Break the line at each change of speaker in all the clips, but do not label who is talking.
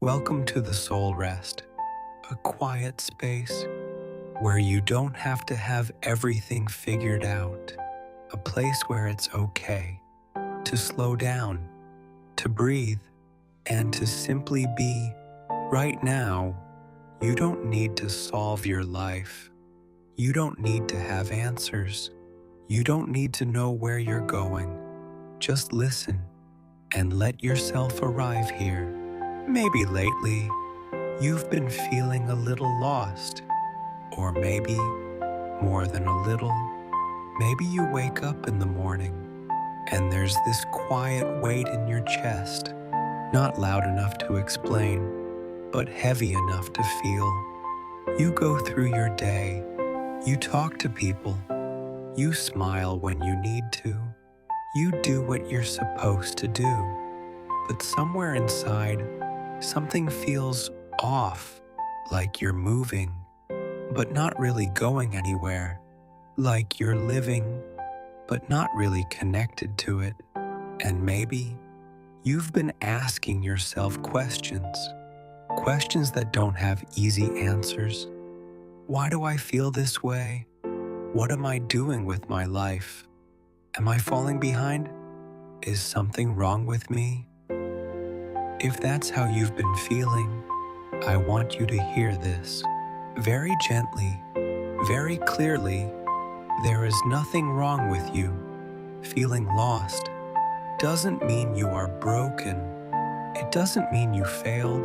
Welcome to the Soul Rest, a quiet space where you don't have to have everything figured out, a place where it's okay to slow down, to breathe, and to simply be. Right now, you don't need to solve your life. You don't need to have answers. You don't need to know where you're going. Just listen and let yourself arrive here. Maybe lately, you've been feeling a little lost, or maybe more than a little. Maybe you wake up in the morning and there's this quiet weight in your chest, not loud enough to explain, but heavy enough to feel. You go through your day, you talk to people, you smile when you need to, you do what you're supposed to do, but somewhere inside, something feels off, like you're moving, but not really going anywhere, like you're living, but not really connected to it. And maybe you've been asking yourself questions that don't have easy answers. Why do I feel this way? What am I doing with my life? Am I falling behind? Is something wrong with me? If that's how you've been feeling, I want you to hear this. Very gently, very clearly, there is nothing wrong with you. Feeling lost doesn't mean you are broken. It doesn't mean you failed.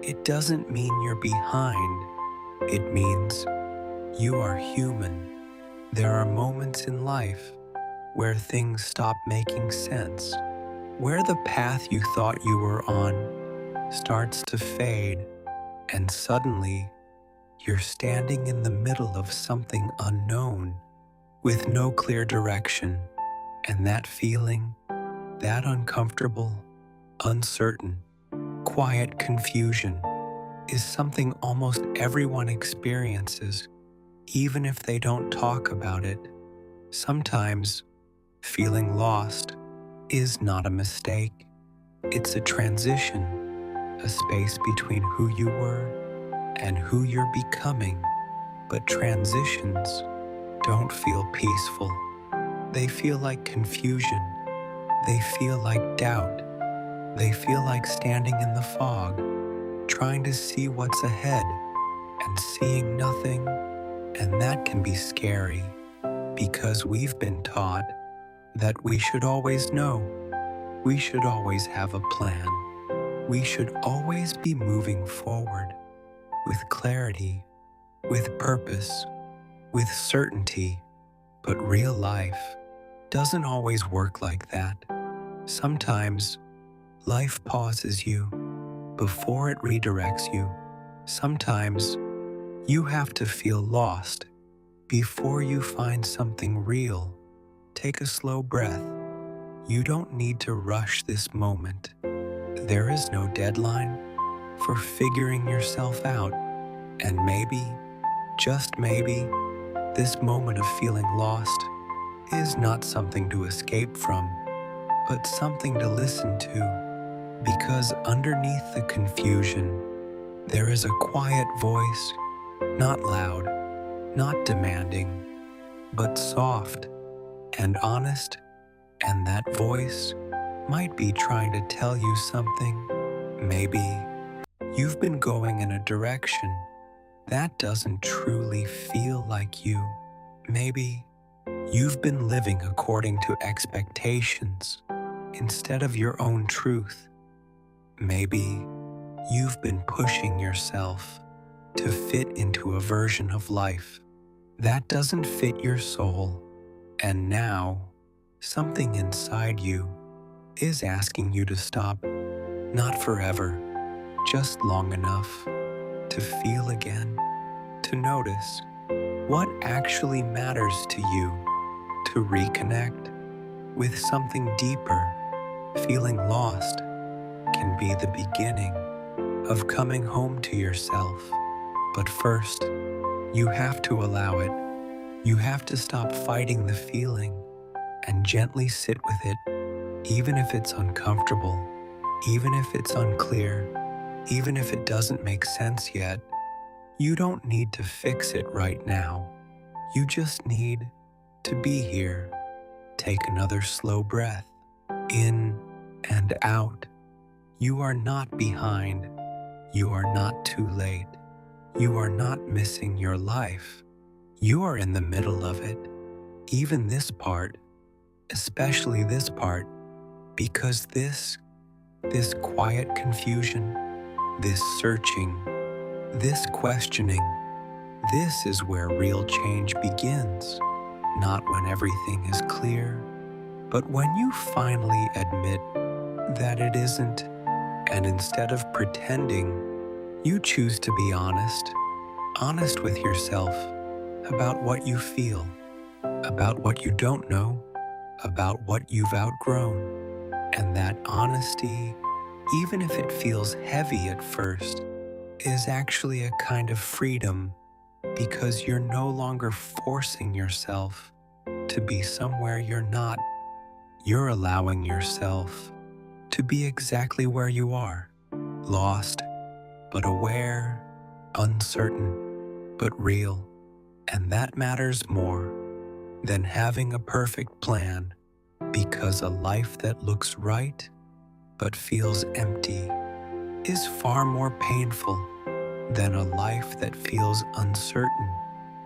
It doesn't mean you're behind. It means you are human. There are moments in life where things stop making sense, where the path you thought you were on starts to fade, and suddenly you're standing in the middle of something unknown with no clear direction. And that feeling, that uncomfortable, uncertain, quiet confusion is something almost everyone experiences, even if they don't talk about it. Sometimes feeling lost is not a mistake. It's a transition, a space between who you were and who you're becoming. But transitions don't feel peaceful. They feel like confusion. They feel like doubt. They feel like standing in the fog, trying to see what's ahead and seeing nothing. And that can be scary because we've been taught that we should always know. We should always have a plan. We should always be moving forward with clarity, with purpose, with certainty. But real life doesn't always work like that. Sometimes life pauses you before it redirects you. Sometimes you have to feel lost before you find something real. Take a slow breath. You don't need to rush this moment. There is no deadline for figuring yourself out. And maybe, just maybe, this moment of feeling lost is not something to escape from, but something to listen to. Because underneath the confusion, there is a quiet voice, not loud, not demanding, but soft and honest, and that voice might be trying to tell you something. Maybe you've been going in a direction that doesn't truly feel like you. Maybe you've been living according to expectations instead of your own truth. Maybe you've been pushing yourself to fit into a version of life that doesn't fit your soul. And now, something inside you is asking you to stop, not forever, just long enough to feel again, to notice what actually matters to you, to reconnect with something deeper. Feeling lost can be the beginning of coming home to yourself. But first, you have to allow it. You have to stop fighting the feeling and gently sit with it, even if it's uncomfortable, even if it's unclear, Even if it doesn't make sense yet, you don't need to fix it right now. You just need to be here. Take another slow breath, in and out. You are not behind. You are not too late. You are not missing your life. You are in the middle of it. Even this part, especially this part, because this quiet confusion, this searching, this questioning, this is where real change begins. Not when everything is clear, but when you finally admit that it isn't, and instead of pretending, you choose to be honest with yourself about what you feel, about what you don't know, about what you've outgrown. And that honesty, even if it feels heavy at first, is actually a kind of freedom because you're no longer forcing yourself to be somewhere you're not. You're allowing yourself to be exactly where you are, lost, but aware, uncertain, but real. And that matters more than having a perfect plan, because a life that looks right but feels empty is far more painful than a life that feels uncertain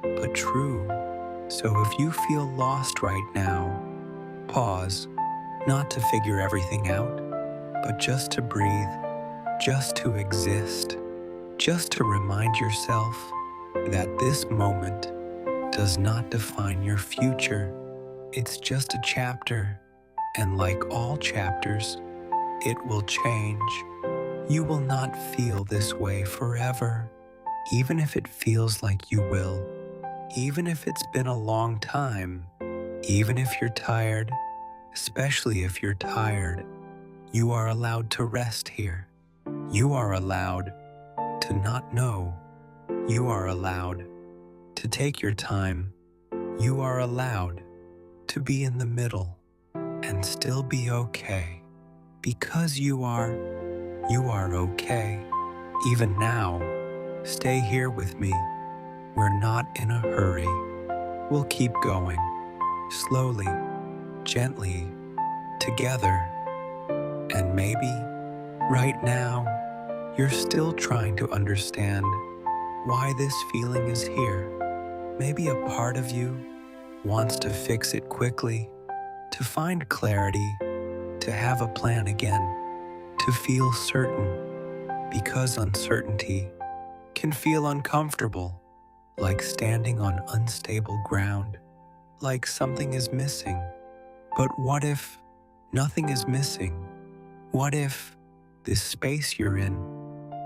but true. So if you feel lost right now, pause, not to figure everything out, but just to breathe, just to exist, just to remind yourself that this moment does not define your future. It's just a chapter, and like all chapters, it will change. You will not feel this way forever, even if it feels like you will, even if it's been a long time, even if you're tired, especially if you're tired. You are allowed to rest here. You are allowed to not know. You are allowed to take your time. You are allowed to be in the middle and still be okay, because you are okay. Even now, stay here with me. We're not in a hurry. We'll keep going, slowly, gently, together. And maybe, right now, you're still trying to understand why this feeling is here. Maybe a part of you wants to fix it quickly, to find clarity, to have a plan again, to feel certain, because uncertainty can feel uncomfortable, like standing on unstable ground, like something is missing. But what if nothing is missing? What if this space you're in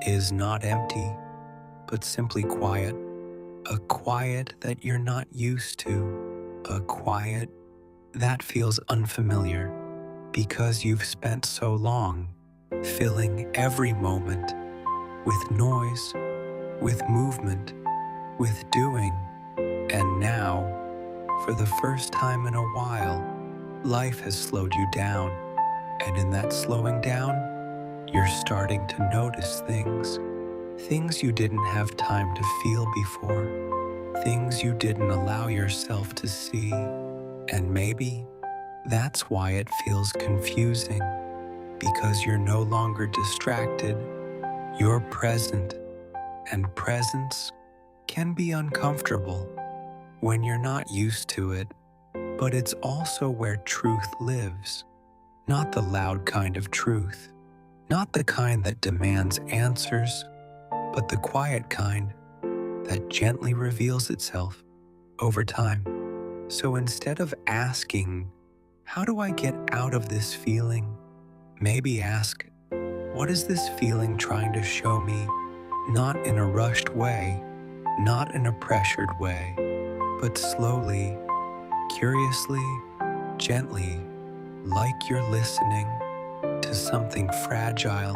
is not empty, but simply quiet? A quiet that you're not used to, a quiet that feels unfamiliar, because you've spent so long filling every moment with noise, with movement, with doing. And now, for the first time in a while, life has slowed you down. And in that slowing down, you're starting to notice things you didn't have time to feel before, things you didn't allow yourself to see. And maybe that's why it feels confusing, because you're no longer distracted, you're present, and presence can be uncomfortable when you're not used to it, but it's also where truth lives. Not the loud kind of truth, not the kind that demands answers, but the quiet kind that gently reveals itself over time. So instead of asking, how do I get out of this feeling? Maybe ask, what is this feeling trying to show me? Not in a rushed way, not in a pressured way, but slowly, curiously, gently, like you're listening to something fragile,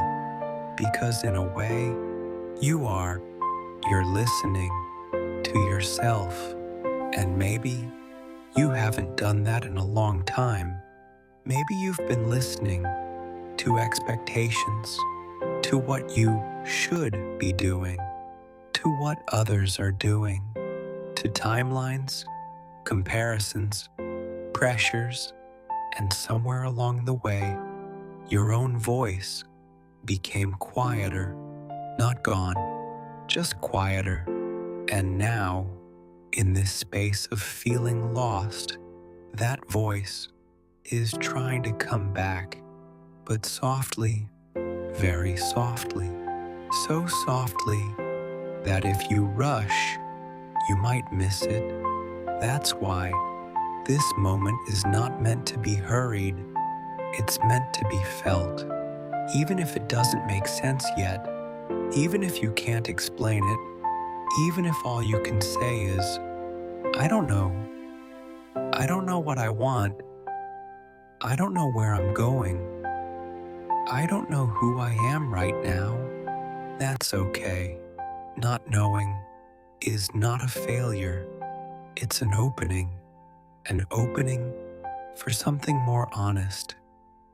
because in a way, you're listening to yourself. And maybe you haven't done that in a long time. Maybe you've been listening to expectations, to what you should be doing, to what others are doing, to timelines, comparisons, pressures, and somewhere along the way, your own voice became quieter, not gone, just quieter. And now, in this space of feeling lost, that voice is trying to come back, but softly, very softly, so softly that if you rush, you might miss it. That's why this moment is not meant to be hurried. It's meant to be felt. Even if it doesn't make sense yet, even if you can't explain it, even if all you can say is, I don't know. I don't know what I want. I don't know where I'm going. I don't know who I am right now. That's okay. Not knowing is not a failure. It's an opening for something more honest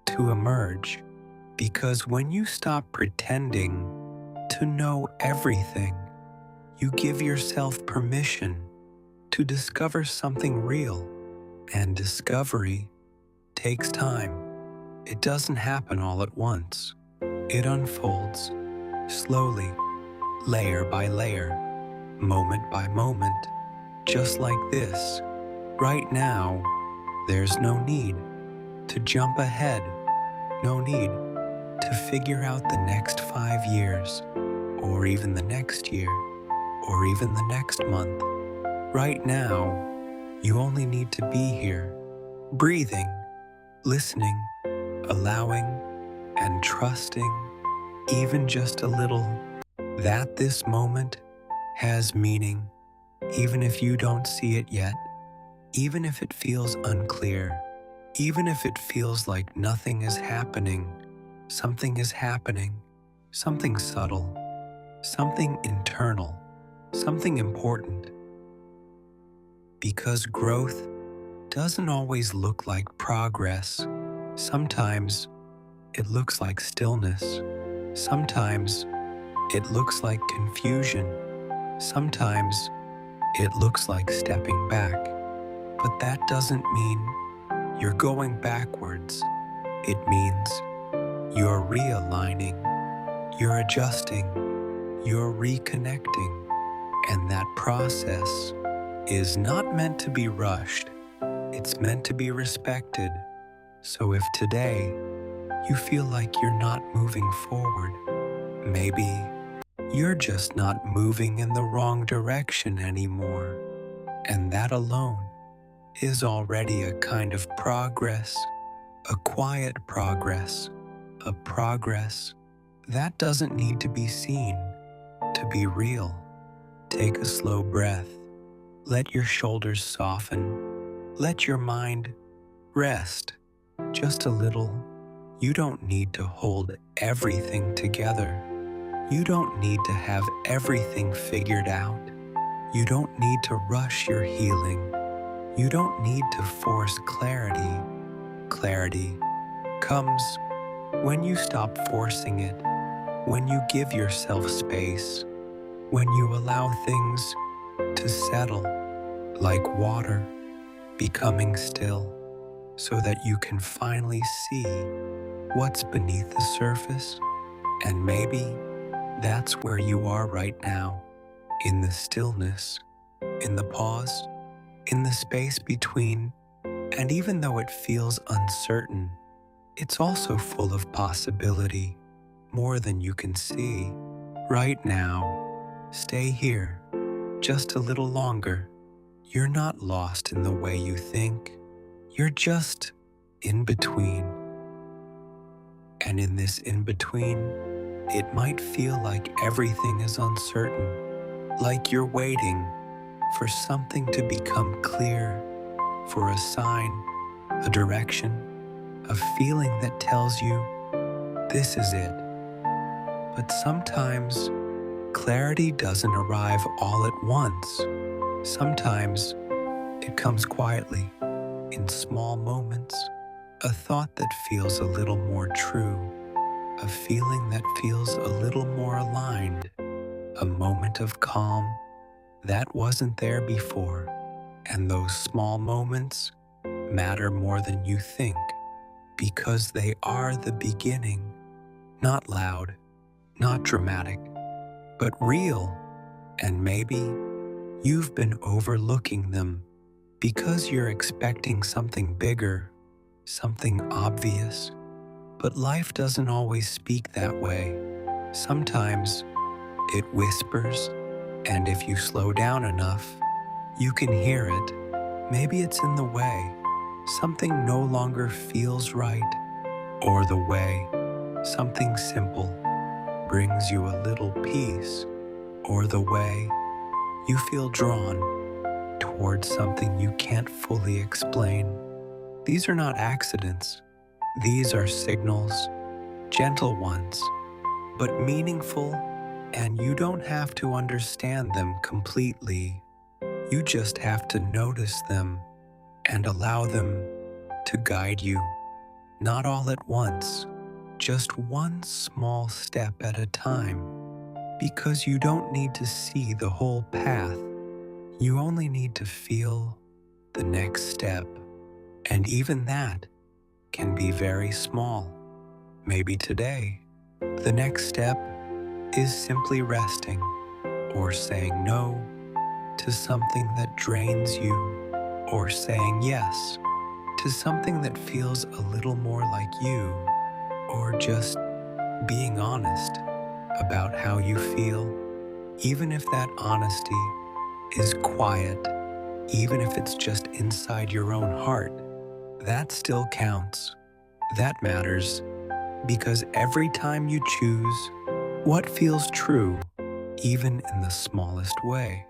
to emerge. Because when you stop pretending to know everything, you give yourself permission to discover something real. And discovery takes time. It doesn't happen all at once. It unfolds slowly, layer by layer, moment by moment, just like this. Right now, there's no need to jump ahead, no need to figure out the next 5 years, or even the next year, or even the next month. Right now, you only need to be here, breathing, listening, allowing, and trusting, even just a little, that this moment has meaning, even if you don't see it yet, even if it feels unclear, even if it feels like nothing is happening. Something is happening, something subtle, something internal, something important. Because growth doesn't always look like progress. Sometimes it looks like stillness. Sometimes it looks like confusion. Sometimes it looks like stepping back. But that doesn't mean you're going backwards. It means you're realigning, you're adjusting, you're reconnecting, and that process is not meant to be rushed. It's meant to be respected. So if today you feel like you're not moving forward, maybe you're just not moving in the wrong direction anymore. And that alone is already a kind of progress, a quiet progress, a progress that doesn't need to be seen to be real. Take a slow breath. Let your shoulders soften. Let your mind rest just a little. You don't need to hold everything together. You don't need to have everything figured out. You don't need to rush your healing. You don't need to force clarity. Clarity comes when you stop forcing it, when you give yourself space, when you allow things to settle like water becoming still, so that you can finally see what's beneath the surface. And maybe that's where you are right now, in the stillness, in the pause, in the space between. And even though it feels uncertain, it's also full of possibility, more than you can see. Right now, stay here, just a little longer. You're not lost in the way you think. You're just in between. And in this in between, it might feel like everything is uncertain, like you're waiting for something to become clear, for a sign, a direction, a feeling that tells you this is it. But sometimes clarity doesn't arrive all at once. Sometimes it comes quietly, in small moments, a thought that feels a little more true, a feeling that feels a little more aligned, a moment of calm that wasn't there before. And those small moments matter more than you think because they are the beginning, not loud, not dramatic, but real. And maybe you've been overlooking them because you're expecting something bigger, something obvious. But life doesn't always speak that way. Sometimes it whispers, and if you slow down enough, you can hear it. Maybe it's in the way something no longer feels right, or the way something simple brings you a little peace, or the way you feel drawn towards something you can't fully explain. These are not accidents. These are signals, gentle ones, but meaningful, and you don't have to understand them completely. You just have to notice them and allow them to guide you. Not all at once, just one small step at a time, because you don't need to see the whole path. You only need to feel the next step, and even that can be very small. Maybe today, the next step is simply resting or saying no to something that drains you, or saying yes to something that feels a little more like you, or just being honest about how you feel, even if that honesty is quiet, even if it's just inside your own heart. That still counts. That matters, because every time you choose what feels true, even in the smallest way,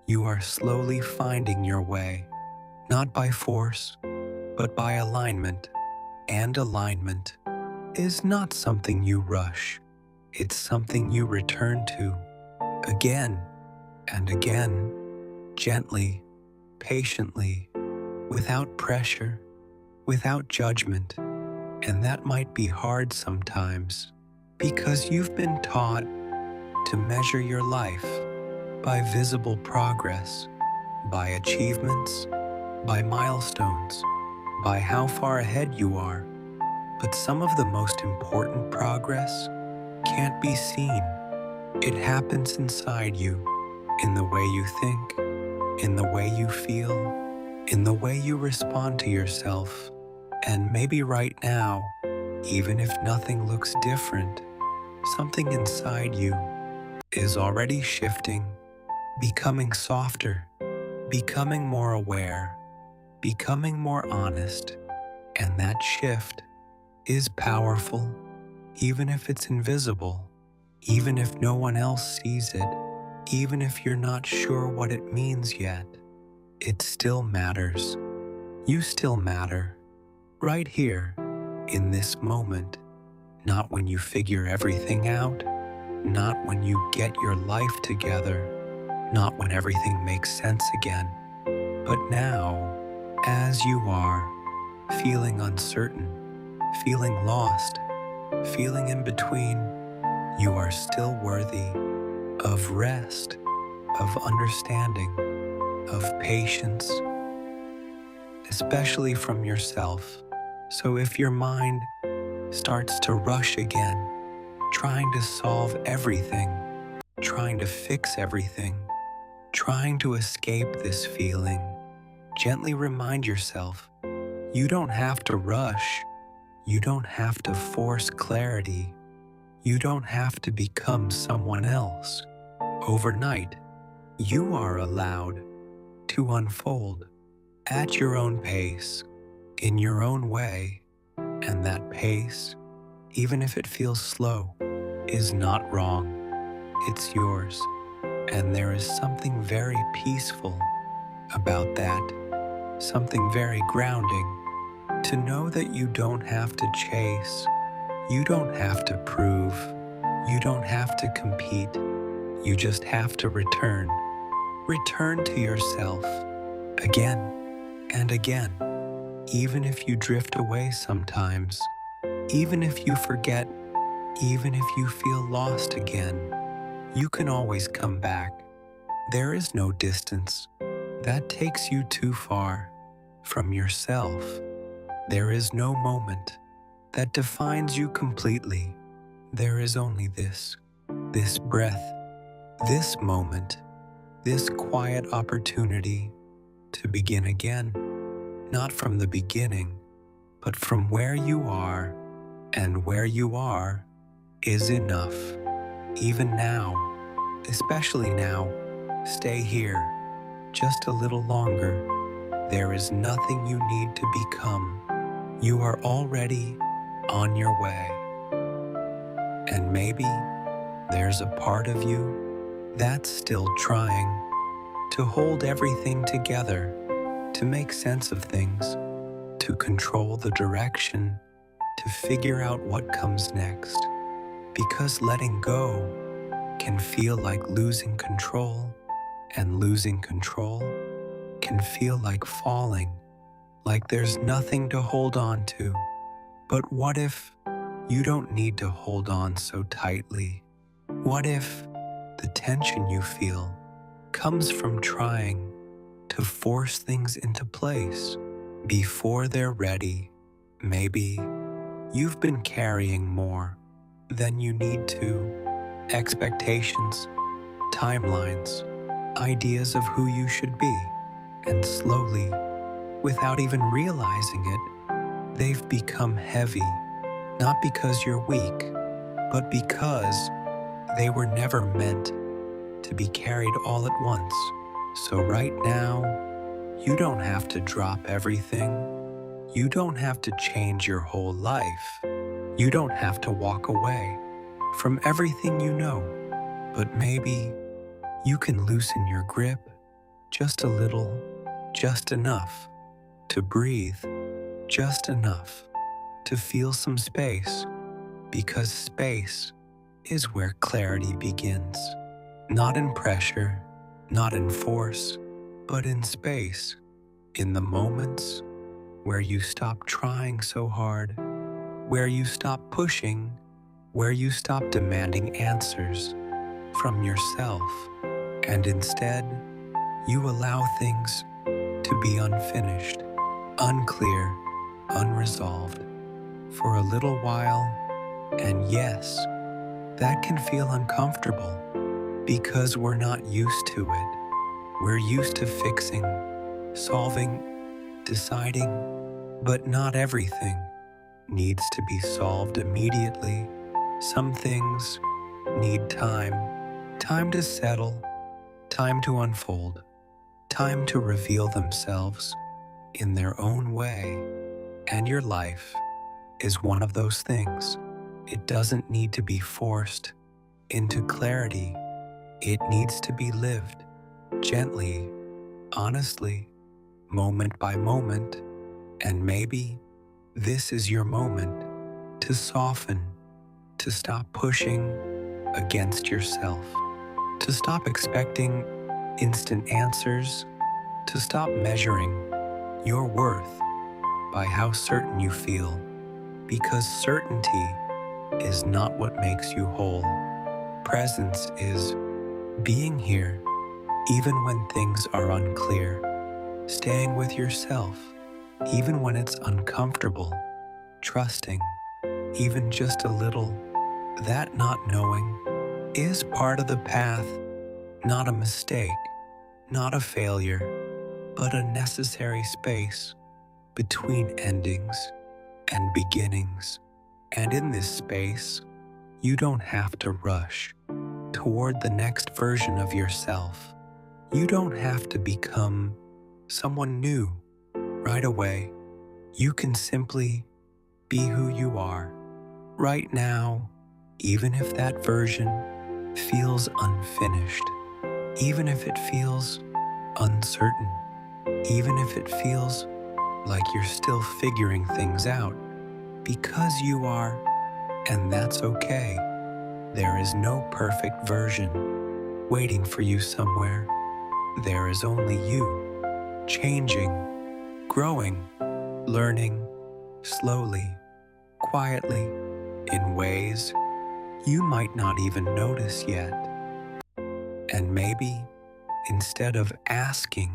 you are slowly finding your way, not by force, but by alignment. And alignment is not something you rush. It's something you return to again and again, gently, patiently, without pressure, without judgment. And that might be hard sometimes because you've been taught to measure your life by visible progress, by achievements, by milestones, by how far ahead you are. But some of the most important progress can't be seen. It happens inside you, in the way you think, in the way you feel, in the way you respond to yourself. And maybe right now, even if nothing looks different, something inside you is already shifting, becoming softer, becoming more aware, becoming more honest. And that shift is powerful, even if it's invisible, even if no one else sees it, even if you're not sure what it means yet. It still matters. You still matter. Right here, in this moment. Not when you figure everything out, not when you get your life together, not when everything makes sense again, but now, as you are, feeling uncertain, feeling lost, feeling in between, you are still worthy of rest, of understanding, of patience, especially from yourself. So if your mind starts to rush again, trying to solve everything, trying to fix everything, trying to escape this feeling, gently remind yourself, you don't have to rush. You don't have to force clarity. You don't have to become someone else. Overnight, you are allowed to unfold at your own pace, in your own way, and that pace, even if it feels slow, is not wrong. It's yours, and there is something very peaceful about that, something very grounding, to know that you don't have to chase, you don't have to prove, you don't have to compete, you just have to return. Return to yourself, again and again, even if you drift away sometimes, even if you forget, Even if you feel lost again, you can always come back. There is no distance that takes you too far from yourself. There is no moment that defines you completely. There is only this breath, this moment, this quiet opportunity to begin again, not from the beginning, but from where you are, and where you are is enough. Even now, especially now, stay here just a little longer. There is nothing you need to become. You are already on your way. And maybe there's a part of you that's still trying to hold everything together, to make sense of things, to control the direction, to figure out what comes next. Because letting go can feel like losing control, and losing control can feel like falling, like there's nothing to hold on to. But what if you don't need to hold on so tightly? What if the tension you feel comes from trying to force things into place before they're ready? Maybe you've been carrying more than you need to. Expectations, timelines, ideas of who you should be. And slowly, without even realizing it, they've become heavy. Not because you're weak, but because they were never meant to be carried all at once. So right now, you don't have to drop everything. You don't have to change your whole life. You don't have to walk away from everything you know. But maybe you can loosen your grip just a little, just enough to breathe, just enough to feel some space, because space is where clarity begins. Not in pressure, not in force, but in space, in the moments where you stop trying so hard, where you stop pushing, where you stop demanding answers from yourself, and instead, you allow things to be unfinished, unclear, unresolved for a little while. And yes, that can feel uncomfortable because we're not used to it. We're used to fixing, solving, deciding, but not everything needs to be solved immediately. Some things need time to settle, time to unfold, time to reveal themselves in their own way. And your life is one of those things. It doesn't need to be forced into clarity. It needs to be lived gently, honestly, moment by moment. And maybe this is your moment to soften, to stop pushing against yourself, to stop expecting instant answers, to stop measuring your worth by how certain you feel, because certainty is not what makes you whole. Presence is being here even when things are unclear, staying with yourself even when it's uncomfortable, trusting even just a little that not knowing is part of the path, not a mistake, not a failure, but a necessary space between endings and beginnings. And in this space, you don't have to rush toward the next version of yourself. You don't have to become someone new right away. You can simply be who you are right now, even if that version feels unfinished, even if it feels uncertain, even if it feels like you're still figuring things out, because you are, and that's okay. There is no perfect version waiting for you somewhere. There is only you, changing, growing, learning, slowly, quietly, in ways you might not even notice yet. And maybe instead of asking,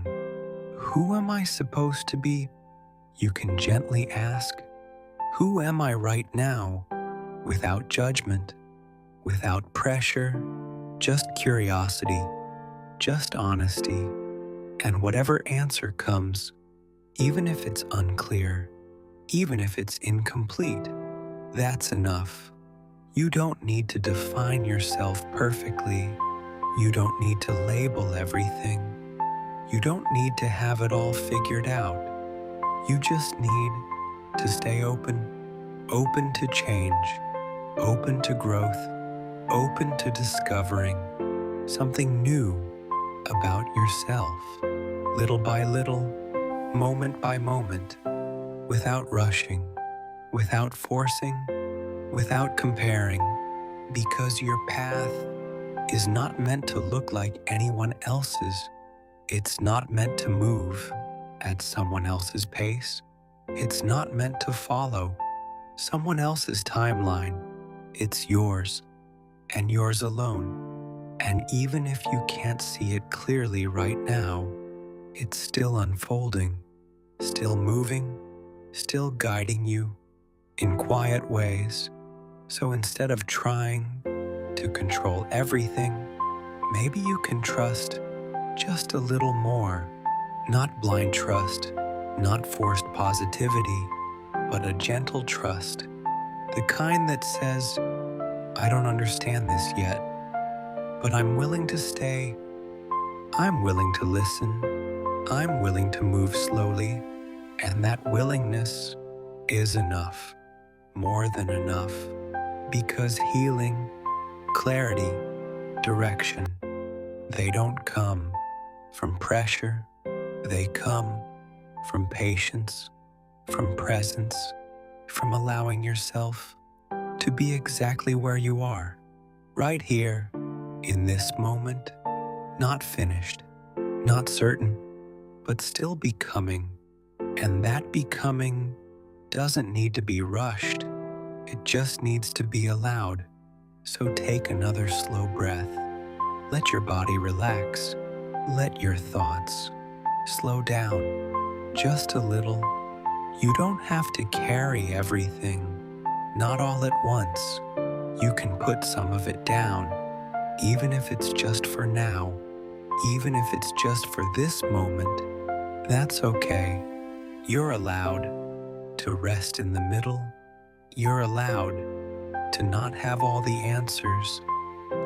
"Who am I supposed to be?" you can gently ask, "Who am I right now?" Without judgment, without pressure, just curiosity, just honesty. And whatever answer comes, even if it's unclear, even if it's incomplete, that's enough. You don't need to define yourself perfectly. You don't need to label everything. You don't need to have it all figured out. You just need to stay open to change, open to growth, open to discovering something new about yourself, little by little, moment by moment, without rushing, without forcing, without comparing, because your path is not meant to look like anyone else's. It's not meant to move at someone else's pace. It's not meant to follow someone else's timeline. It's yours, and yours alone. And even if you can't see it clearly right now, it's still unfolding, still moving, still guiding you in quiet ways. So instead of trying to control everything, maybe you can trust just a little more. Not blind trust, not forced positivity, but a gentle trust. The kind that says, "I don't understand this yet, but I'm willing to stay. I'm willing to listen. I'm willing to move slowly." And that willingness is enough, more than enough, because healing, clarity, direction, they don't come from pressure. They come from patience, from presence, from allowing yourself to be exactly where you are, right here, in this moment, not finished, not certain, but still becoming. And that becoming doesn't need to be rushed. It just needs to be allowed. So take another slow breath. Let your body relax. Let your thoughts slow down just a little. You don't have to carry everything, not all at once. You can put some of it down, even if it's just for now, even if it's just for this moment. That's okay. You're allowed to rest in the middle. You're allowed to not have all the answers.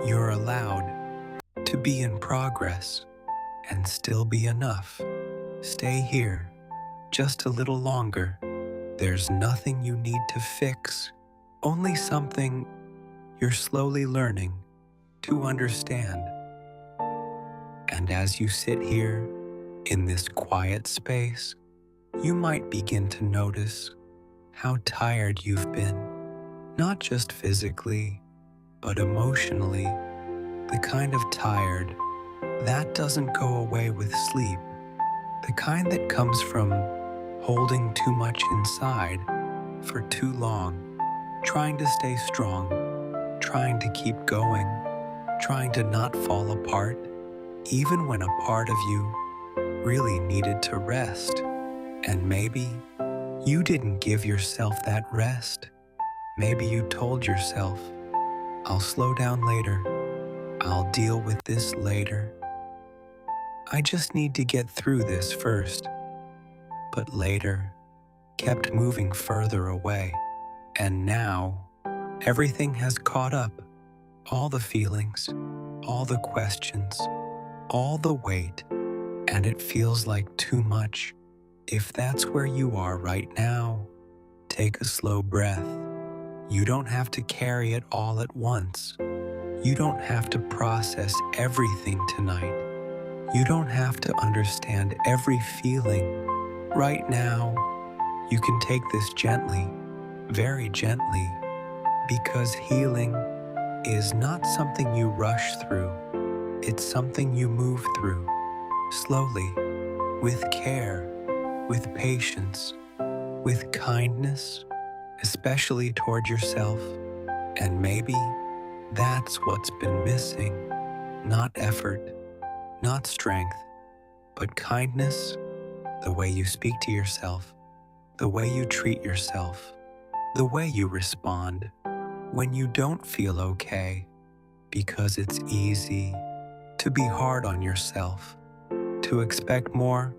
You're allowed to be in progress and still be enough. Stay here just a little longer. There's nothing you need to fix, only something you're slowly learning to understand. And as you sit here in this quiet space, you might begin to notice how tired you've been, not just physically, but emotionally, the kind of tired that doesn't go away with sleep, the kind that comes from holding too much inside for too long, trying to stay strong, trying to keep going, trying to not fall apart, even when a part of you really needed to rest. And maybe you didn't give yourself that rest. Maybe you told yourself, "I'll slow down later. I'll deal with this later. I just need to get through this first." But later kept moving further away. And now everything has caught up. All the feelings, all the questions, all the weight, and it feels like too much. If that's where you are right now, take a slow breath. You don't have to carry it all at once. You don't have to process everything tonight. You don't have to understand every feeling. Right now, you can take this gently, very gently, because healing is not something you rush through. It's something you move through, slowly, with care, with patience, with kindness, especially toward yourself. And maybe That's what's been missing. Not effort, not strength, but kindness, the way you speak to yourself, the way you treat yourself, the way you respond when you don't feel okay, because it's easy to be hard on yourself, to expect more,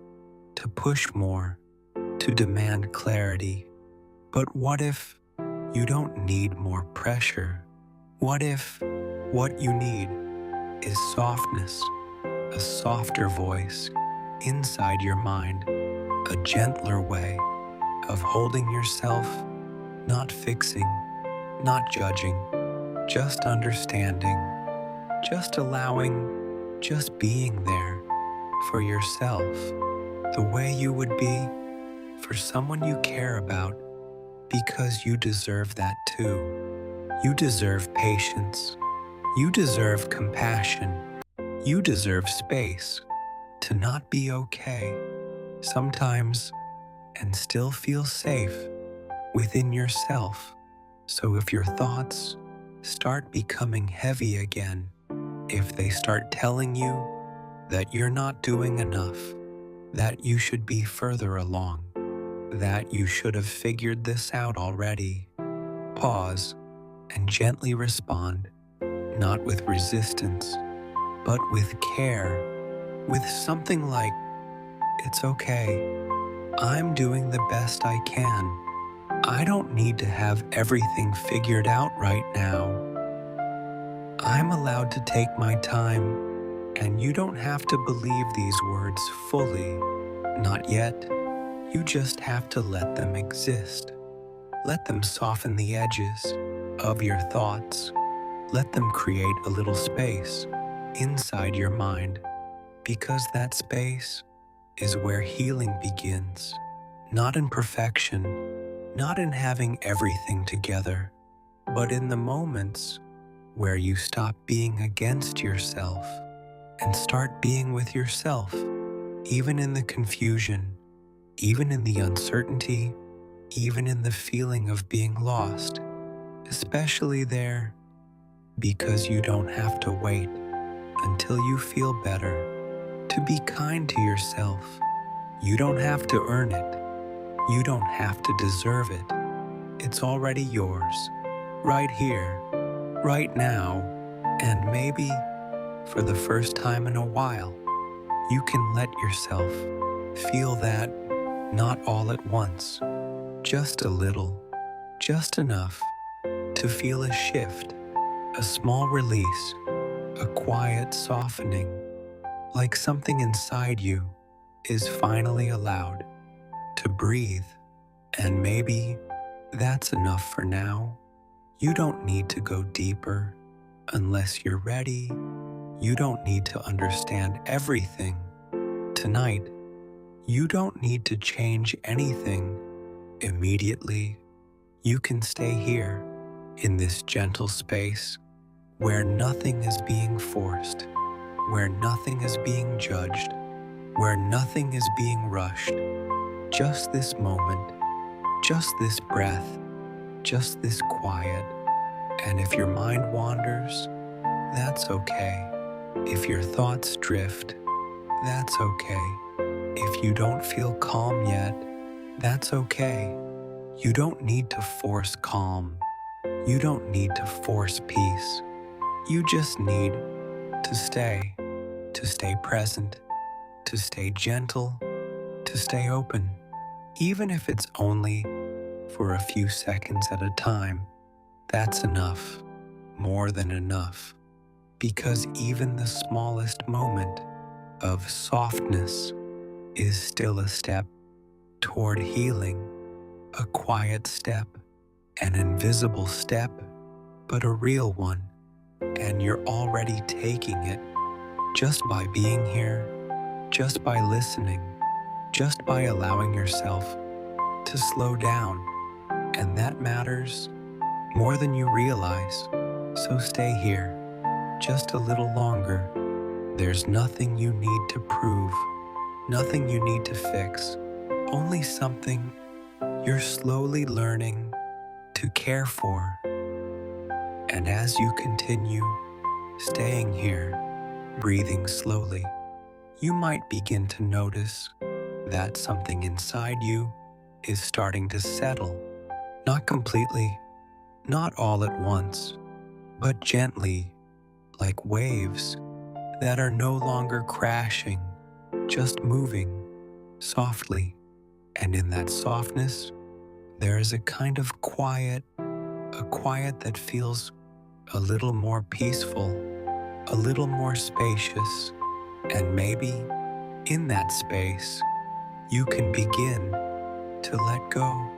to push more, to demand clarity. But what if you don't need more pressure? What if what you need is softness, a softer voice inside your mind, a gentler way of holding yourself, not fixing, not judging, just understanding, just allowing, just being there for yourself, the way you would be for someone you care about, because you deserve that too. You deserve patience. You deserve compassion. You deserve space to not be okay sometimes and still feel safe within yourself. So if your thoughts start becoming heavy again, if they start telling you that you're not doing enough, that you should be further along, that you should have figured this out already, pause and gently respond, not with resistance, but with care, with something like, "It's okay. I'm doing the best I can. I don't need to have everything figured out right now. I'm allowed to take my time, and you don't have to believe these words fully. Not yet. You just have to let them exist. Let them soften the edges of your thoughts. Let them create a little space inside your mind, because that space is where healing begins. Not in perfection, not in having everything together, but in the moments where you stop being against yourself and start being with yourself, even in the confusion, even in the uncertainty, even in the feeling of being lost, especially there, because you don't have to wait until you feel better to be kind to yourself. You don't have to earn it. You don't have to deserve it. It's already yours, right here, right now, and maybe for the first time in a while, you can let yourself feel that, not all at once, just a little, just enough to feel a shift, a small release, a quiet softening, like something inside you is finally allowed to breathe. And maybe that's enough for now. You don't need to go deeper unless you're ready. You don't need to understand everything tonight. You don't need to change anything immediately. You can stay here in this gentle space where nothing is being forced, where nothing is being judged, where nothing is being rushed. Just this moment, just this breath, just this quiet. And if your mind wanders, that's okay. If your thoughts drift, that's okay. If you don't feel calm yet, that's okay. You don't need to force calm. You don't need to force peace. You just need to stay present, to stay gentle, to stay open, even if it's only for a few seconds at a time. That's enough, more than enough, because even the smallest moment of softness is still a step toward healing, a quiet step, an invisible step, but a real one. And you're already taking it just by being here, just by listening, just by allowing yourself to slow down. And that matters more than you realize. So stay here just a little longer. There's nothing you need to prove, nothing you need to fix, only something you're slowly learning to care for. And as you continue staying here, breathing slowly, you might begin to notice that something inside you is starting to settle. Not completely, not all at once, but gently, like waves that are no longer crashing, just moving softly. And in that softness, there is a kind of a quiet that feels a little more peaceful, a little more spacious, and maybe in that space, you can begin to let go.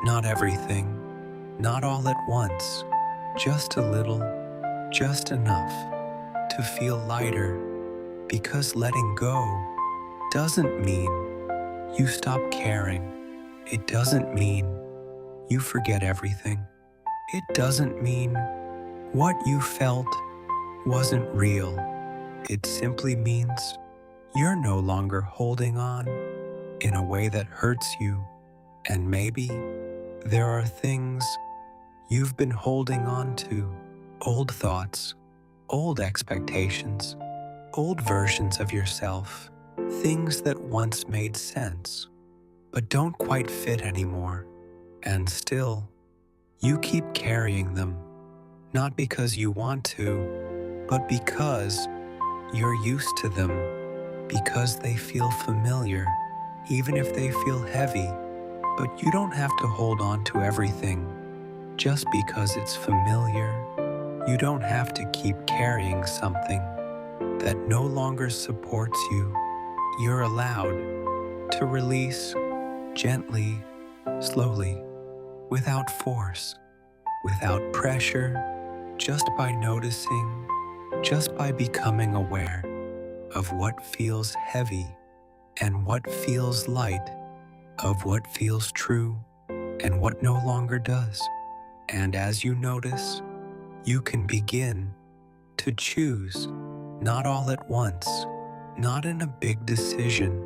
Not everything, not all at once, just a little, just enough to feel lighter, because letting go doesn't mean you stop caring. It doesn't mean you forget everything. It doesn't mean what you felt wasn't real. It simply means you're no longer holding on in a way that hurts you. And maybe there are things you've been holding on to, old thoughts, old expectations, old versions of yourself, things that once made sense, but don't quite fit anymore. And still, you keep carrying them, not because you want to, but because you're used to them, because they feel familiar, even if they feel heavy. But you don't have to hold on to everything just because it's familiar. You don't have to keep carrying something that no longer supports you. You're allowed to release gently, slowly, without force, without pressure, just by noticing, just by becoming aware of what feels heavy and what feels light, of what feels true and what no longer does. And as you notice, you can begin to choose, not all at once, not in a big decision,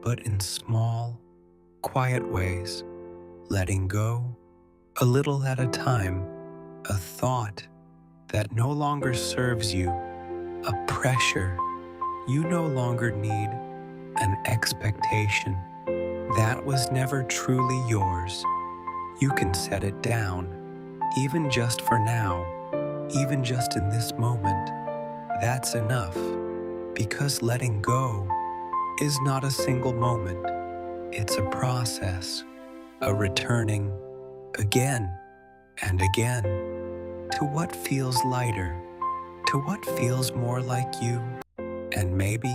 but in small, quiet ways, letting go a little at a time, a thought that no longer serves you, a pressure you no longer need, an expectation that was never truly yours. You can set it down, even just for now, even just in this moment. That's enough, because letting go is not a single moment. It's a process, a returning again and again to what feels lighter, to what feels more like you. And maybe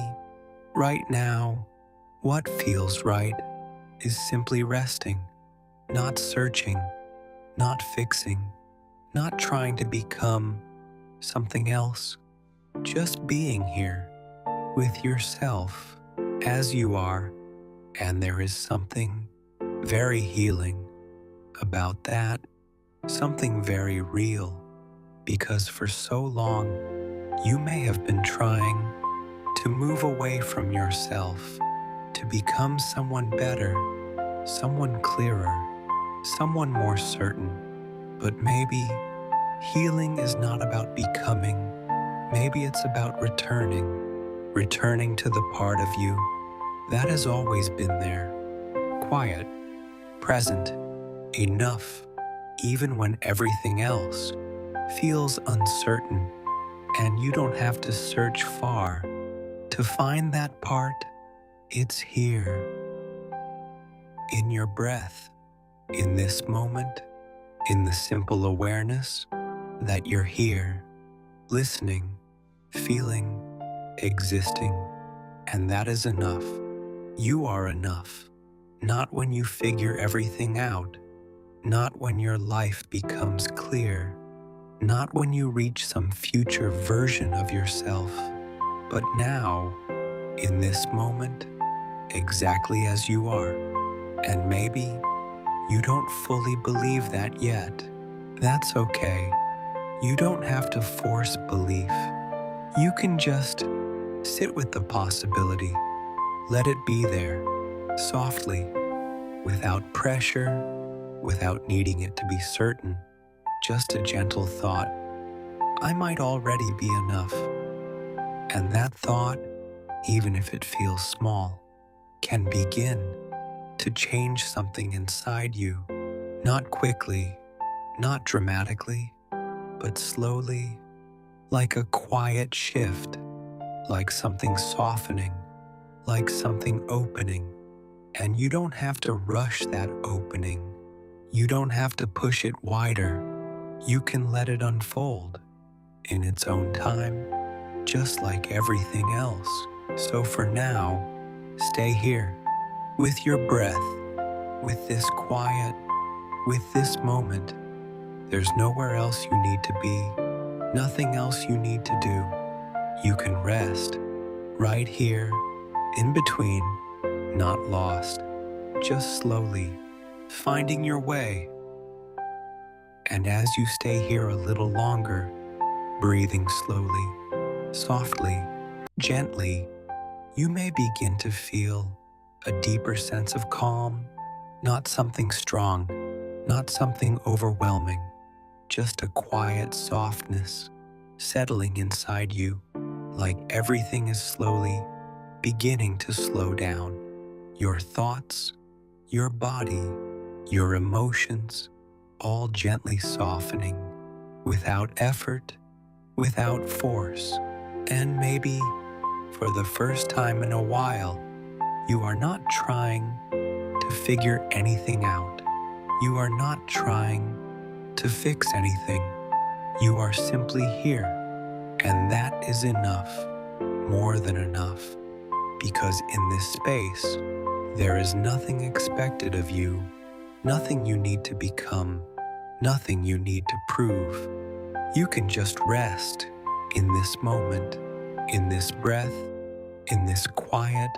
right now, what feels right is simply resting, not searching, not fixing, not trying to become something else, just being here with yourself as you are. And there is something very healing about that, something very real, because for so long you may have been trying to move away from yourself, to become someone better, someone clearer, someone more certain. But maybe healing is not about becoming. Maybe it's about returning to the part of you that has always been there, quiet, present, enough, even when everything else feels uncertain. And you don't have to search far to find that part. It's here, in your breath, in this moment, in the simple awareness that you're here, listening, feeling, existing. And that is enough. You are enough. Not when you figure everything out, not when your life becomes clear, not when you reach some future version of yourself, but now, in this moment, exactly as you are. And maybe you don't fully believe that yet. That's okay. You don't have to force belief. You can just sit with the possibility. Let it be there, softly, without pressure, without needing it to be certain. Just a gentle thought. I might already be enough. And that thought, even if it feels small, can begin to change something inside you. Not quickly, not dramatically, but slowly, like a quiet shift, like something softening, like something opening. And you don't have to rush that opening. You don't have to push it wider. You can let it unfold in its own time, just like everything else. So for now, stay here with your breath, with this quiet, with this moment. There's nowhere else you need to be, nothing else you need to do. You can rest right here, in between, not lost, just slowly finding your way. And as you stay here a little longer, breathing slowly, softly, gently, you may begin to feel a deeper sense of calm, not something strong, not something overwhelming, just a quiet softness settling inside you, like everything is slowly beginning to slow down. Your thoughts, your body, your emotions, all gently softening, without effort, without force. And maybe, for the first time in a while, you are not trying to figure anything out. You are not trying to fix anything. You are simply here, and that is enough, more than enough, because in this space, there is nothing expected of you, nothing you need to become, nothing you need to prove. You can just rest in this moment, in this breath, in this quiet,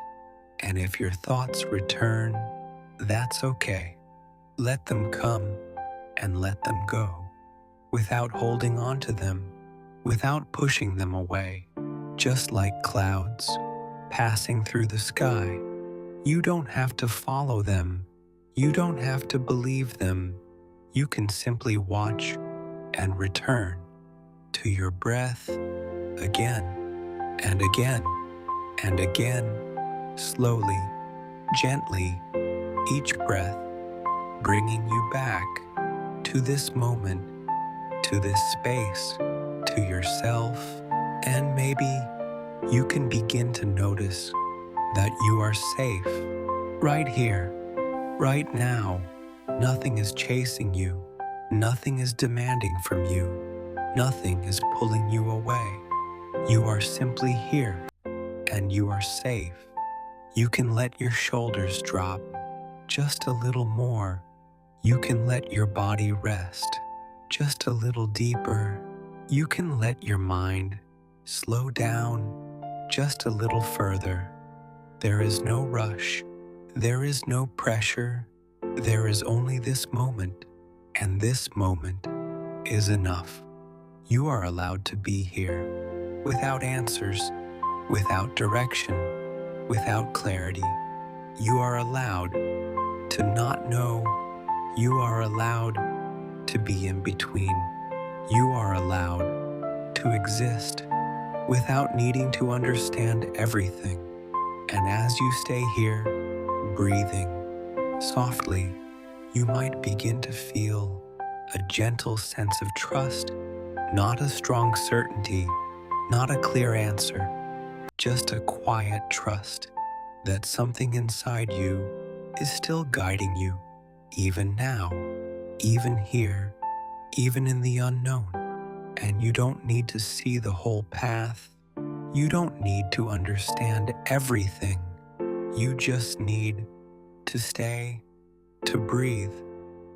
and if your thoughts return, that's okay. Let them come and let them go, without holding on to them, without pushing them away, just like clouds passing through the sky. You don't have to follow them. You don't have to believe them. You can simply watch and return to your breath again and again and again, slowly, gently, each breath bringing you back to this moment, to this space, to yourself, and maybe you can begin to notice that you are safe right here, right now. Nothing is chasing you. Nothing is demanding from you. Nothing is pulling you away. You are simply here, and you are safe. You can let your shoulders drop just a little more. You can let your body rest just a little deeper. You can let your mind slow down just a little further. There is no rush. There is no pressure. There is only this moment, and this moment is enough. You are allowed to be here, without answers, without direction, without clarity. You are allowed to not know. You are allowed to be in between. You are allowed to exist without needing to understand everything. And as you stay here, breathing softly, you might begin to feel a gentle sense of trust, not a strong certainty, not a clear answer, just a quiet trust that something inside you is still guiding you, even now, even here, even in the unknown. And you don't need to see the whole path. You don't need to understand everything. You just need to stay, to breathe,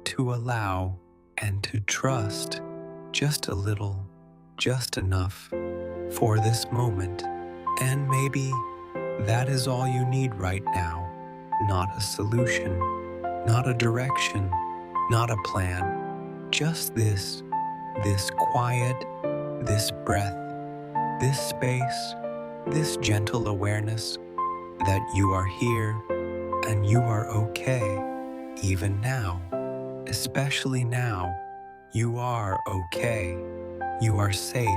to allow, and to trust just a little, just enough for this moment. And maybe that is all you need right now. Not a solution, not a direction, not a plan. Just this quiet, this breath, this space, this gentle awareness that you are here and you are okay. Even now, especially now, you are okay. You are safe.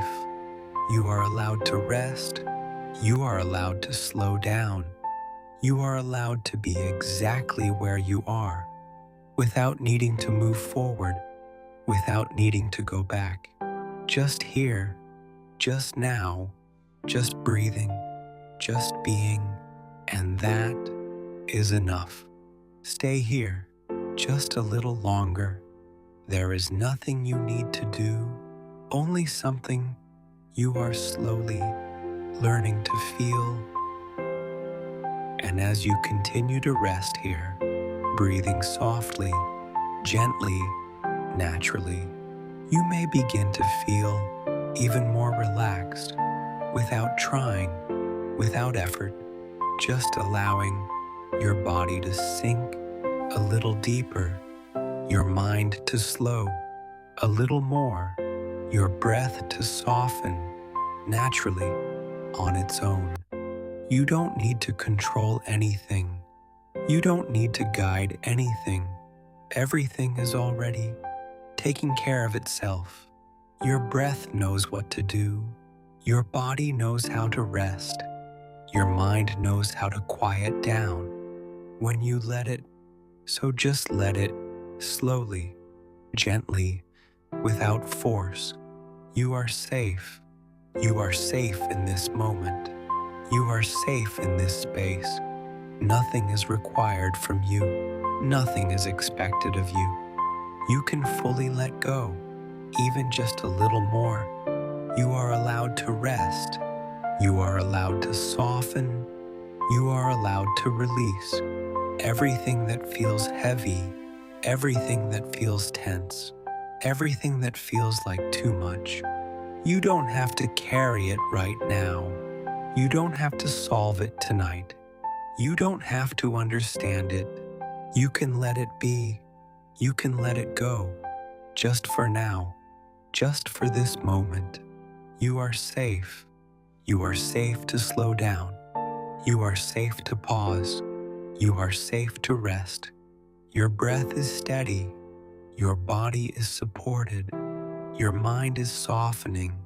You are allowed to rest. You are allowed to slow down. You are allowed to be exactly where you are, without needing to move forward, without needing to go back. Just here, just now, just breathing, just being, and that is enough. Stay here just a little longer. There is nothing you need to do, only something you are slowly learning to feel. And as you continue to rest here, breathing softly, gently, naturally, you may begin to feel even more relaxed without trying, without effort, just allowing your body to sink a little deeper, your mind to slow a little more, your breath to soften naturally on its own. You don't need to control anything. You don't need to guide anything. Everything is already taking care of itself. Your breath knows what to do. Your body knows how to rest. Your mind knows how to quiet down when you let it. So just let it slowly, gently, without force. You are safe. You are safe in this moment. You are safe in this space. Nothing is required from you. Nothing is expected of you. You can fully let go, even just a little more. You are allowed to rest. You are allowed to soften. You are allowed to release everything that feels heavy, everything that feels tense, everything that feels like too much. You don't have to carry it right now. You don't have to solve it tonight. You don't have to understand it. You can let it be. You can let it go. Just for now. Just for this moment. You are safe. You are safe to slow down. You are safe to pause. You are safe to rest. Your breath is steady. Your body is supported. Your mind is softening.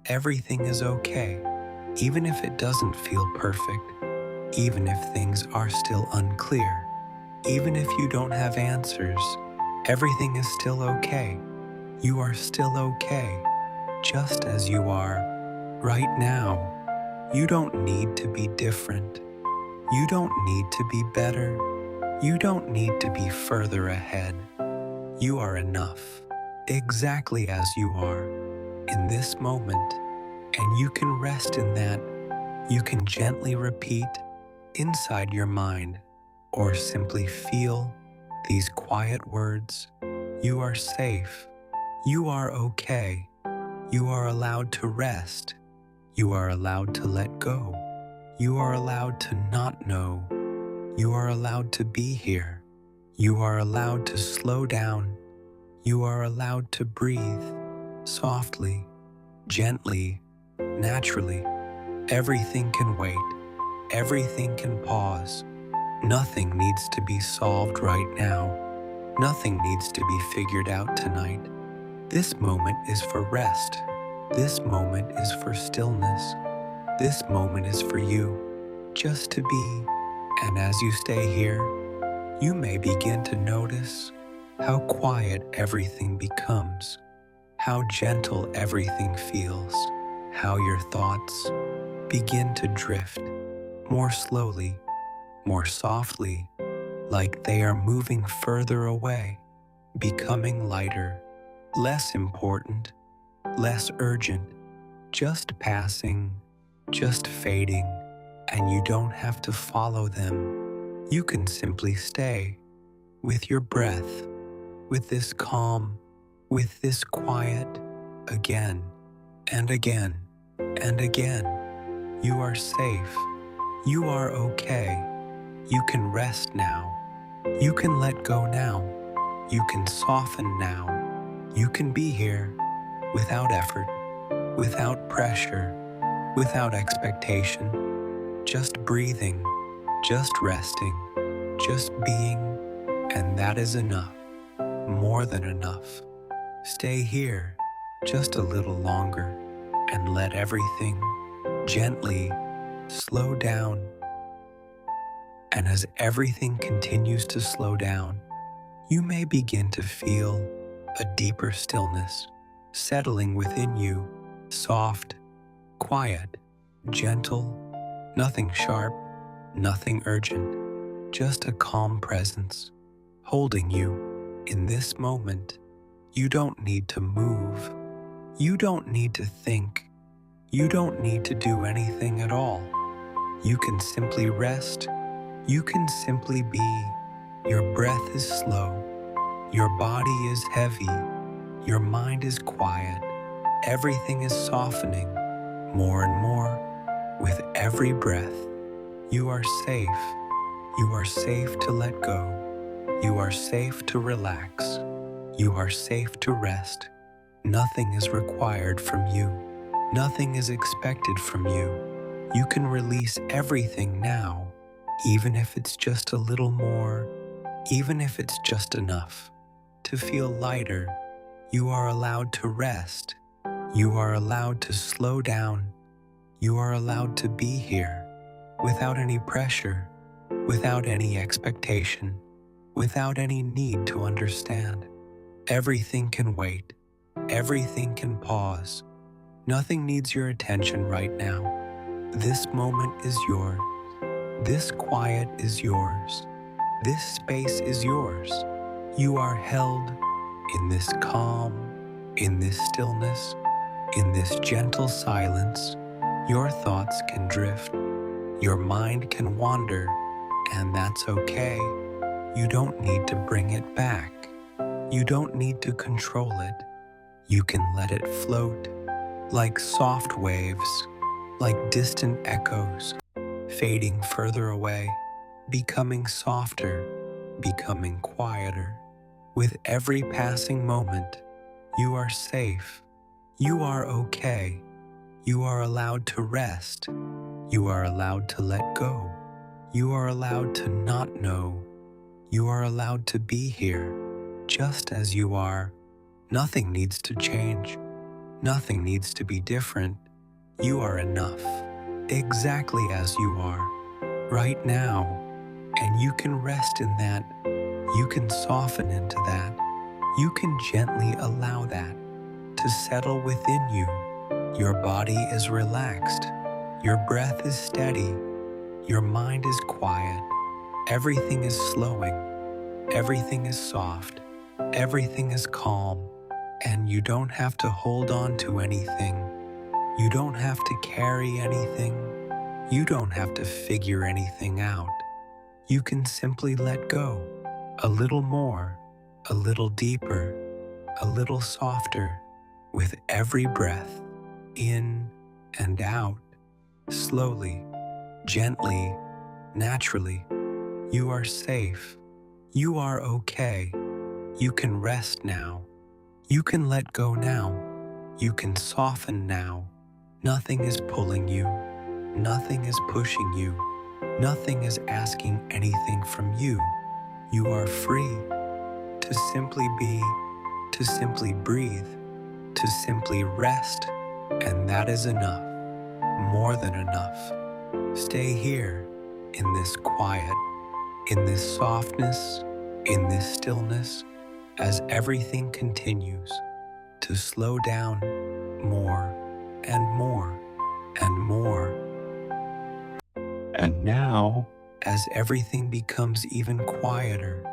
Everything is okay, even if it doesn't feel perfect, even if things are still unclear, even if you don't have answers, everything is still okay. You are still okay, just as you are, right now. You don't need to be different. You don't need to be better. You don't need to be further ahead. You are enough, exactly as you are, in this moment, and you can rest in that. You can gently repeat inside your mind or simply feel these quiet words. You are safe. You are okay. You are allowed to rest. You are allowed to let go. You are allowed to not know. You are allowed to be here. You are allowed to slow down. You are allowed to breathe softly, gently, naturally. Everything can wait. Everything can pause. Nothing needs to be solved right now. Nothing needs to be figured out tonight. This moment is for rest. This moment is for stillness. This moment is for you, just to be. And as you stay here, you may begin to notice how quiet everything becomes, how gentle everything feels, how your thoughts begin to drift more slowly, more softly, like they are moving further away, becoming lighter, less important, less urgent, just passing, just fading, and you don't have to follow them. You can simply stay with your breath, with this calm, with this quiet, again and again and again. You are safe. You are okay. You can rest now. You can let go now. You can soften now. You can be here without effort, without pressure, without expectation, just breathing, just resting, just being, and that is enough, more than enough. Stay here, just a little longer, and let everything gently slow down. And as everything continues to slow down, you may begin to feel a deeper stillness settling within you, soft, quiet, gentle, nothing sharp, nothing urgent, just a calm presence holding you in this moment. You don't need to move. You don't need to think. You don't need to do anything at all. You can simply rest. You can simply be. Your breath is slow. Your body is heavy. Your mind is quiet. Everything is softening more and more with every breath. You are safe. You are safe to let go. You are safe to relax. You are safe to rest. Nothing is required from you. Nothing is expected from you. You can release everything now, even if it's just a little more, even if it's just enough to feel lighter. You are allowed to rest. You are allowed to slow down. You are allowed to be here without any pressure, without any expectation, without any need to understand. Everything can wait. Everything can pause. Nothing needs your attention right now. This moment is yours. This quiet is yours. This space is yours. You are held in this calm, in this stillness, in this gentle silence. Your thoughts can drift. Your mind can wander, and that's okay. You don't need to bring it back. You don't need to control it. You can let it float like soft waves, like distant echoes, fading further away, becoming softer, becoming quieter. With every passing moment, you are safe. You are okay. You are allowed to rest. You are allowed to let go. You are allowed to not know. You are allowed to be here, just as you are. Nothing needs to change. Nothing needs to be different. You are enough, exactly as you are, right now. And you can rest in that. You can soften into that. You can gently allow that to settle within you. Your body is relaxed. Your breath is steady. Your mind is quiet. Everything is slowing. Everything is soft. Everything is calm. And you don't have to hold on to anything. You don't have to carry anything. You don't have to figure anything out. You can simply let go. A little more, a little deeper, a little softer, with every breath, in and out, slowly, gently, naturally. You are safe. You are okay. You can rest now. You can let go now. You can soften now. Nothing is pulling you. Nothing is pushing you. Nothing is asking anything from you. You are free to simply be, to simply breathe, to simply rest, and that is enough, more than enough. Stay here in this quiet, in this softness, in this stillness, as everything continues to slow down more and more and more. And now, as everything becomes even quieter,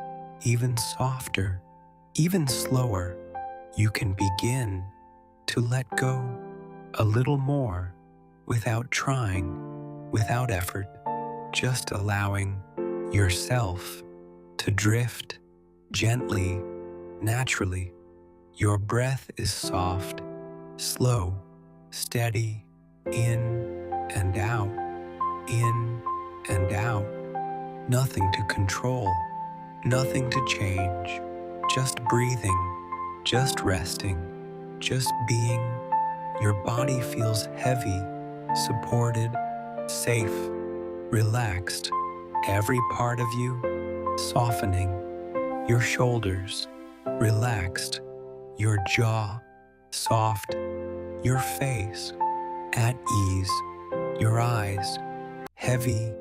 even softer, even slower, you can begin to let go a little more without trying, without effort, just allowing yourself to drift gently, naturally. Your breath is soft, slow, steady, in and out, in and out. Nothing to control, nothing to change, just breathing, just resting, just being. Your body feels heavy, supported, safe, relaxed. Every part of you softening. Your shoulders relaxed. Your jaw soft, your face at ease, your eyes heavy,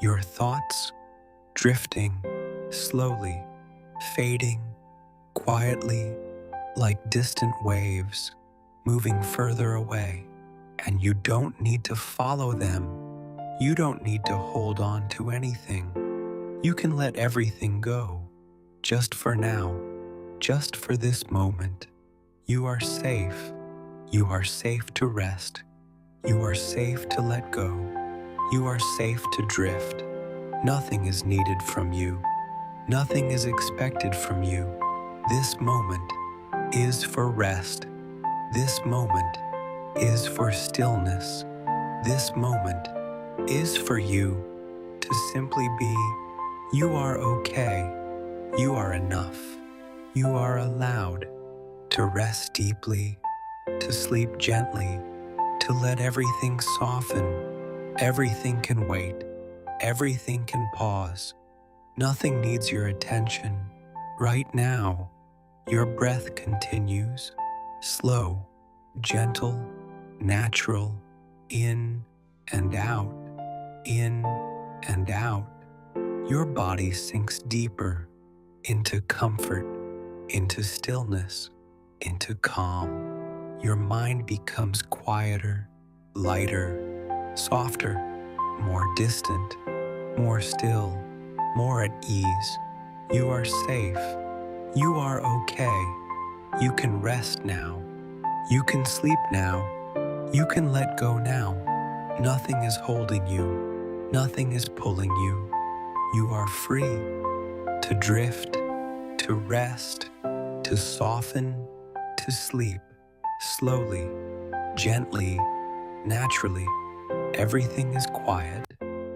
your thoughts drifting slowly, fading quietly like distant waves, moving further away. And you don't need to follow them. You don't need to hold on to anything. You can let everything go, just for now, just for this moment. You are safe. You are safe to rest. You are safe to let go. You are safe to drift. Nothing is needed from you. Nothing is expected from you. This moment is for rest. This moment is for stillness. This moment is for you to simply be. You are okay. You are enough. You are allowed to rest deeply, to sleep gently, to let everything soften. Everything can wait. Everything can pause. Nothing needs your attention. Right now, your breath continues, slow, gentle, natural, in and out, in and out. Your body sinks deeper into comfort, into stillness, into calm. Your mind becomes quieter, lighter, softer, more distant, more still, more at ease. You are safe. You are okay. You can rest now. You can sleep now. You can let go now. Nothing is holding you. Nothing is pulling you. You are free to drift, to rest, to soften, to sleep, slowly, gently, naturally. Everything is quiet.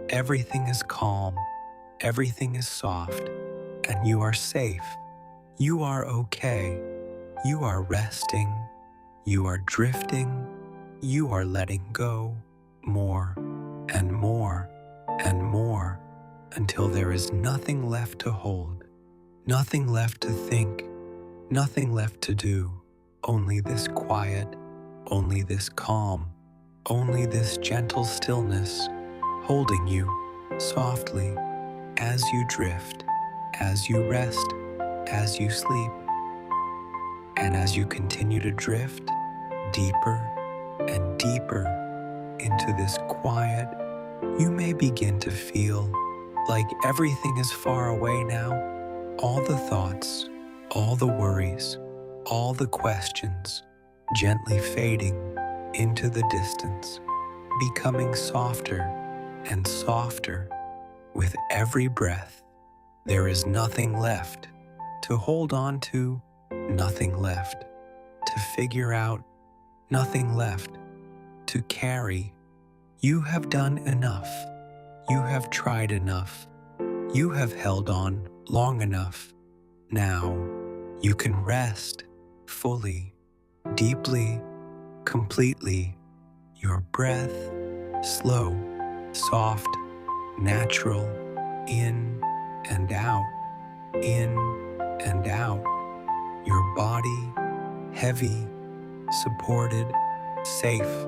Everything is calm. Everything is soft. And you are safe. You are okay. You are resting. You are drifting. You are letting go more and more and more until there is nothing left to hold, nothing left to think, nothing left to do. Only this quiet, only this calm, only this gentle stillness holding you softly as you drift, as you rest, as you sleep. And as you continue to drift deeper and deeper into this quiet, you may begin to feel like everything is far away now. All the thoughts, all the worries, all the questions gently fading into the distance, becoming softer and softer with every breath. There is nothing left to hold on to, nothing left to figure out, nothing left to carry. You have done enough. You have tried enough. You have held on long enough. Now you can rest fully, deeply, completely. Your breath, slow, soft, natural, in and out, in and out. Your body, heavy, supported, safe.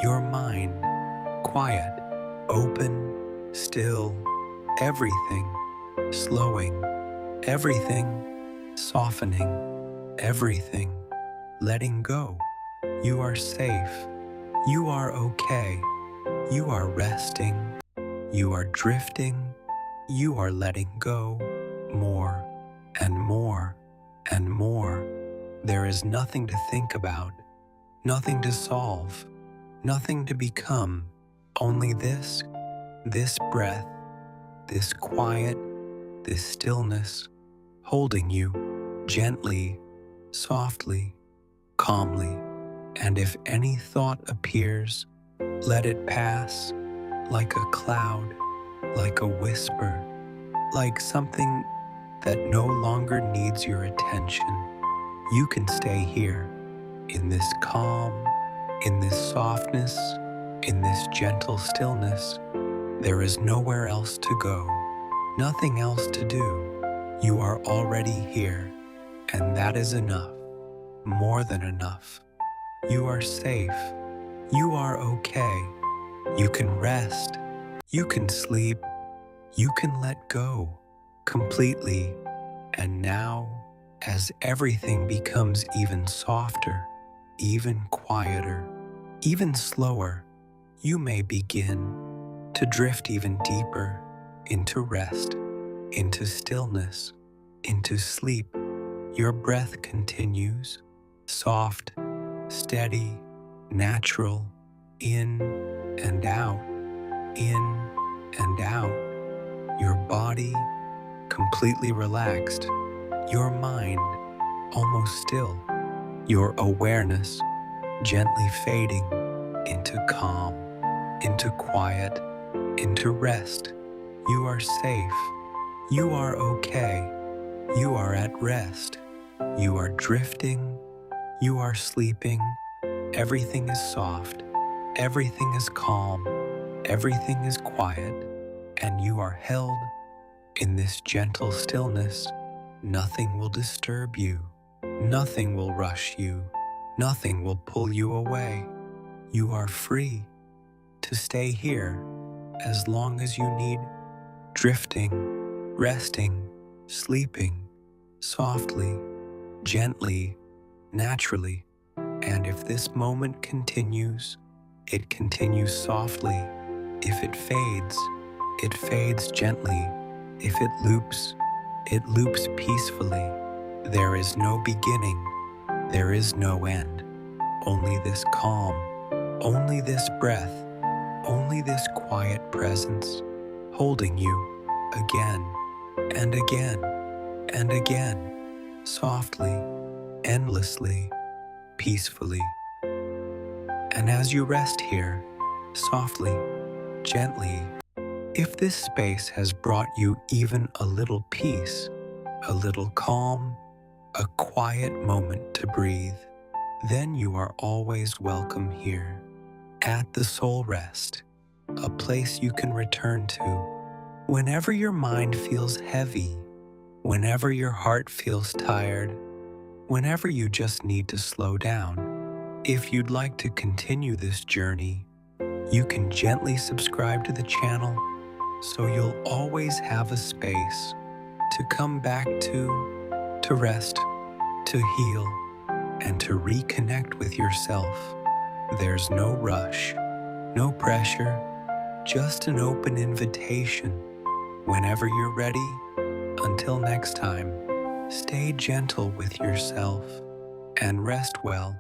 Your mind, quiet, open, still. Everything, slowing. Everything, softening. Everything, letting go. You are safe. You are okay. You are resting. You are drifting. You are letting go more and more and more. There is nothing to think about, nothing to solve, nothing to become. Only this breath, this quiet, this stillness, holding you gently, softly, calmly. And if any thought appears, let it pass like a cloud, like a whisper, like something that no longer needs your attention. You can stay here, in this calm, in this softness, in this gentle stillness. There is nowhere else to go, nothing else to do. You are already here, and that is enough. more than enough. You are safe. You are okay. You can rest. You can sleep. You can let go completely. And now, as everything becomes even softer, even quieter, even slower, you may begin to drift even deeper into rest, into stillness, into sleep. Your breath continues, soft, steady, natural, in and out, in and out. Your body completely relaxed, your mind almost still, your awareness gently fading into calm, into quiet, into rest. You are safe. You are okay. You are at rest. You are drifting. You are sleeping. Everything is soft. Everything is calm. Everything is quiet. And you are held in this gentle stillness. Nothing will disturb you. Nothing will rush you. Nothing will pull you away. You are free to stay here as long as you need, drifting, resting, sleeping, softly, gently, naturally. And if this moment continues, it continues softly. If it fades gently. If it loops peacefully. There is no beginning, there is no end. Only this calm, only this breath, only this quiet presence, holding you again and again and again, softly, endlessly, peacefully. And as you rest here, softly, gently, if this space has brought you even a little peace, a little calm, a quiet moment to breathe, then you are always welcome here, at the Soul Rest, a place you can return to whenever your mind feels heavy, whenever your heart feels tired, whenever you just need to slow down. If you'd like to continue this journey, you can gently subscribe to the channel so you'll always have a space to come back to rest, to heal, and to reconnect with yourself. There's no rush, no pressure, just an open invitation. Whenever you're ready, until next time, stay gentle with yourself and rest well.